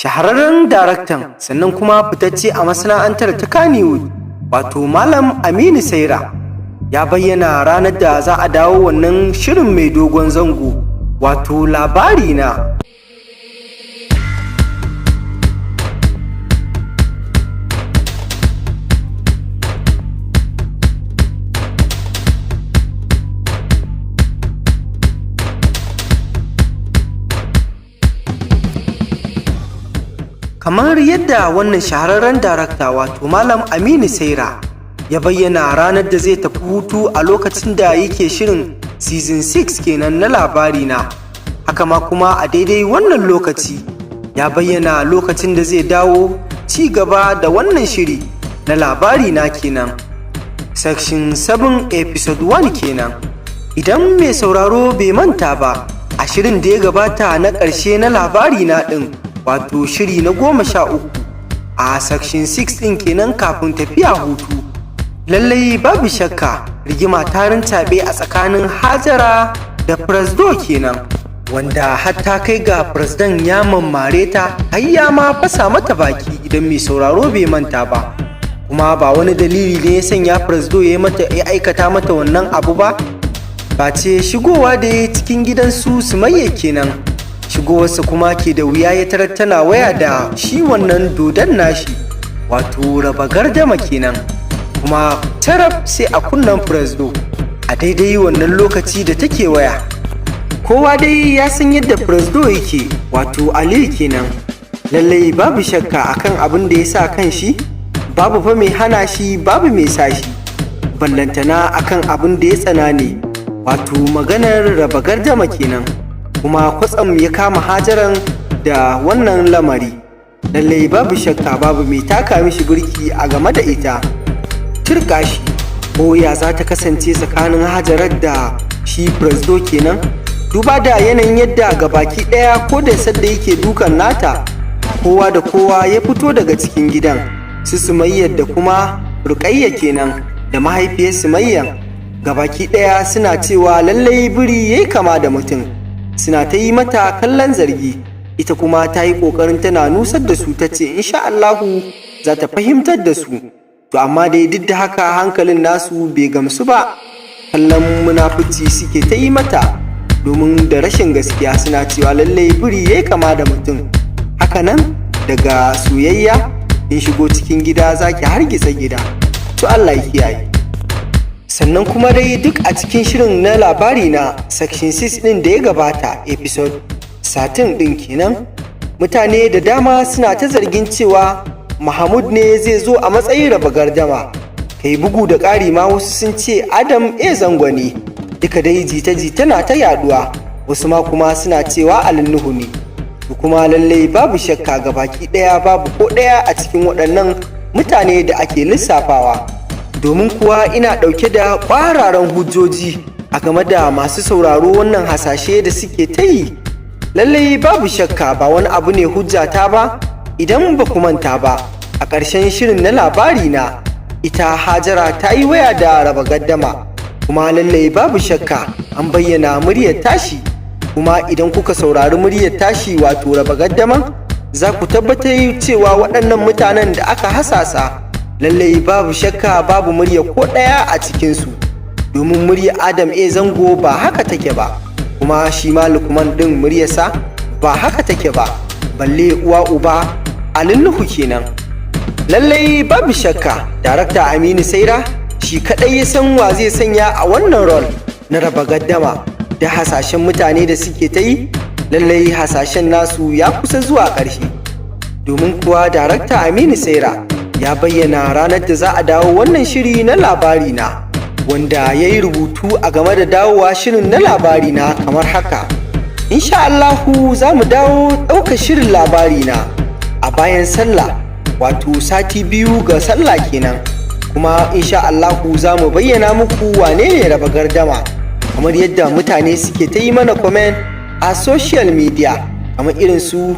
shahararren daraktan sannan kuma fitacce a masana'antar ta Kannywood wato Malam Aminu Saira ya bayyana ranar da za a dawo wannan shirin mai dogon zango wato labari na. Kamar yadda wannan shahararren darakta wato Malam Aminu Saira ya bayyana ranar da zai tafi hutu a lokacin da yake shirin season 6 kenan na labari na, haka ma kuma a daidai wannan lokaci ya bayyana lokacin da zai dawo ci gaba da wannan shiri na labari na kenan section 7 episode 1 kenan. Idan mai sauraro bai manta ba, a shirin da ya gabata na ƙarshe na labari na ɗin wato shiri na 13 a section 6 ɗin kenan kafin tafiya hutu, lallai babu shakka rigima ta rintaɓe a tsakanin Hajara da Presdo kenan, wanda hatta kai ga Presdan ya mammare ta har ya ma fasa mata baki idan mai sauraro bai manta ba, kuma ba wani dalili ne ya sanya Presdo ya aikata mata wannan abu ba ce shigowa da ya cikin gidansu Sumayya kenan. Shigowarsa kuma ke da wuya ya tarar tana waya da shi wannan dodon nashi wato Raba Gardama kenan, kuma taraf sai a kunnen Presdo a daidai wannan lokaci da take waya. Kowa dai ya san yadda Presdo yake wato Ali kenan, lallai babu shakka akan abin da ya sa kan shi, babu fa mai hana shi, babu mai sa shi, ballantana akan abin da ya tsana ne wato maganar Raba Gardama kenan, kuma kwatsam ya kama Hajaran da wannan lamari. Lallai babu shakka babu mai taka mishi birki a game da ita. Turka shi ko ya za ta kasance tsakanin Hajarar da shi Presdo kenan, duba da yanayin yadda gabaki ɗaya ko da sadda yake dukan nata kowa da kowa ya fito daga cikin gidan, su Sumayya da kuma Rukayya kenan da mahaifiyar Sumayya gabaki ɗaya suna cewa lallai biri yayi kama da mutum, suna ta yi mata kallon zargi. Ita kuma ta yi ƙoƙarin tana nusar da su, ta ce insha Allahu za ta fahimtar da su, to amma dai duk da haka hankalin nasu bai gamsu ba, kallon munafici suke ta yi mata domin da rashin gaskiya, suna cewa lallai biri yayi kama da mutum. Hakanan daga soyayya in shigo cikin gida zaki hargitsa gida, to Allah ya kiyaye. Sannan kuma dai duk a cikin shirin na labari na section 6 ɗin da ya gabata episode 13 ɗin kenan, mutane da dama suna ta zargin cewa Mahmud ne zai zo a matsayin Raba Gardama, kai bugu da ƙari ma wasu sun ce Adam Zango ne. Duka dai jita-jita na ta yaduwa, wasu ma kuma suna cewa Ali Nuhu ne, kuma lallai babu shakka gabaki ɗaya babu ko ɗaya a cikin waɗannan mutane da ake lissafawa. Domin kuwa ina ɗauke da ƙwararan hujjoji a game da masu sauraro wannan hasashe da suke ta yi. Lallai babu shakka ba wani abu ne hujjata ba. Idan ba ku manta ba, a ƙarshen shirin na labari na ita Hajara ta yi waya da Raba Gardama, kuma lallai babu shakka an bayyana muryar tashi, kuma idan kuka saurari muryar tashi wato Raba Gardama za ku tabbatar cewa waɗannan mutanen da aka hasasa lallai babu shakka babu murya ko ɗaya a cikinsu, domin murya Adam Zango ba haka take ba, kuma shi ma Lukman ɗin muryarsa ba haka take ba, balle uwa uba Ali Nuhu kenan. Lallai babu shakka darakta Aminu Saira shi kaɗai ya san wa zai sanya a wannan rol na Raba Gardama, da hasashen mutane da suke ta yi lallai hasashen nasu ya kusa zuwa ƙarshe, domin kuwa darakta Aminu Saira ya bayyana ranar da za a dawo wannan shiri na labari na, wanda ya yi rubutu a game da dawowa shirin na labari na kamar haka. Insha Allahu za mu dawo ɗaukar shirin labari na a bayan sallah wato sati 2 ga sallah kenan, kuma insha Allahu za mu bayyana muku wane ne Raba Gardama, kamar yadda mutane suke ta yi mana comment a social media kamar irin su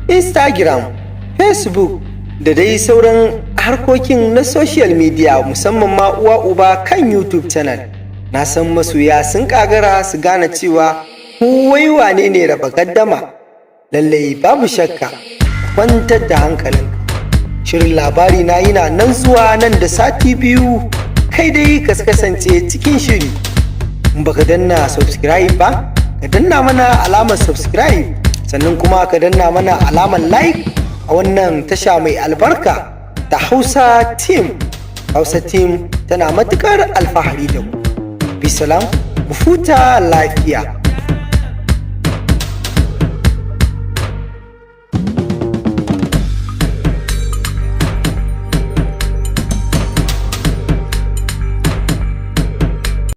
Instagram, Facebook da dai sauran harkokin na social media, musamman ma uwa uba kan YouTube channel. Na san masoya sun kagara su gane cewa wai wane ne Raba Gardama. Lallai babu shakka kwantar da hankalinka. Shirin labari na yana nan zuwa nan da sati 2, kai dai ka kasance cikin shiri. In baka danna subscribe ba, ka danna mana alamar subscribe, sannan kuma ka danna mana alamar like a wannan tasha mai albarka ta Hausa Team. Hausa Team tana matukar alfahari da ku. Bisalam, mu huta lafiya.